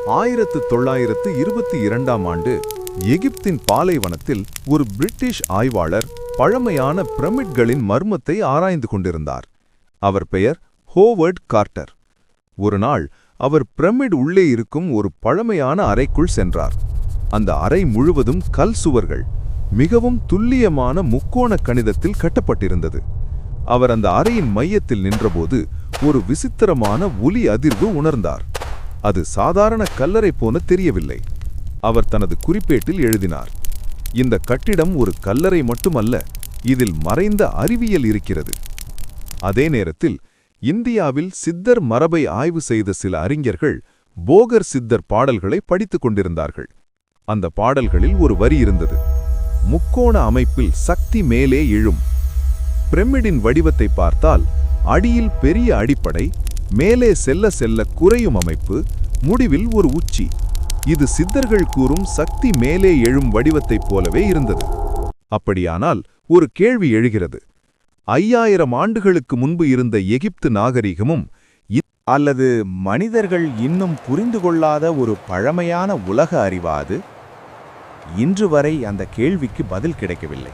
1922ஆம் ஆண்டு எகிப்தின் பாலைவனத்தில் ஒரு பிரிட்டிஷ் ஆய்வாளர் பழமையான பிரமிட்களின் மர்மத்தை ஆராய்ந்து கொண்டிருந்தார். அவர் பெயர் ஹோவர்ட் கார்ட்டர். ஒரு நாள் அவர் பிரமிட் உள்ளே இருக்கும் ஒரு பழமையான அறைக்குள் சென்றார். அந்த அறை முழுவதும் கல் சுவர்கள், மிகவும் துல்லியமான முக்கோண கணிதத்தில் கட்டப்பட்டிருந்தது. அவர் அந்த அறையின் மையத்தில் நின்றபோது ஒரு விசித்திரமான ஒலி அதிர்வு உணர்ந்தார். அது சாதாரண கல்லறை போன தெரியவில்லை. அவர் தனது குறிப்பேட்டில் எழுதினார், இந்த கட்டிடம் ஒரு கல்லறை மட்டுமல்ல, இதில் மறைந்த அறிவியல் இருக்கிறது. அதே நேரத்தில் இந்தியாவில் சித்தர் மரபை ஆய்வு செய்த சில அறிஞர்கள் போகர் சித்தர் பாடல்களை படித்துக் கொண்டிருந்தார்கள். அந்த பாடல்களில் ஒரு வரி இருந்தது, முக்கோண அமைப்பில் சக்தி மேலே எழும். பிரமிடின் வடிவத்தை பார்த்தால் அடியில் பெரிய அடிப்படை, மேலே செல்ல செல்ல குறையும் அமைப்பு, முடிவில் ஒரு உச்சி. இது சித்தர்கள் கூறும் சக்தி மேலே எழும் வடிவத்தைப் போலவே இருந்தது. அப்படியானால் ஒரு கேள்வி எழுகிறது, 5000 ஆண்டுகளுக்கு முன்பு இருந்த எகிப்து நாகரிகமும் அல்லது மனிதர்கள் இன்னும் புரிந்து கொள்ளாத ஒரு பழமையான உலக அறிவாது? இன்று வரை அந்த கேள்விக்கு பதில் கிடைக்கவில்லை.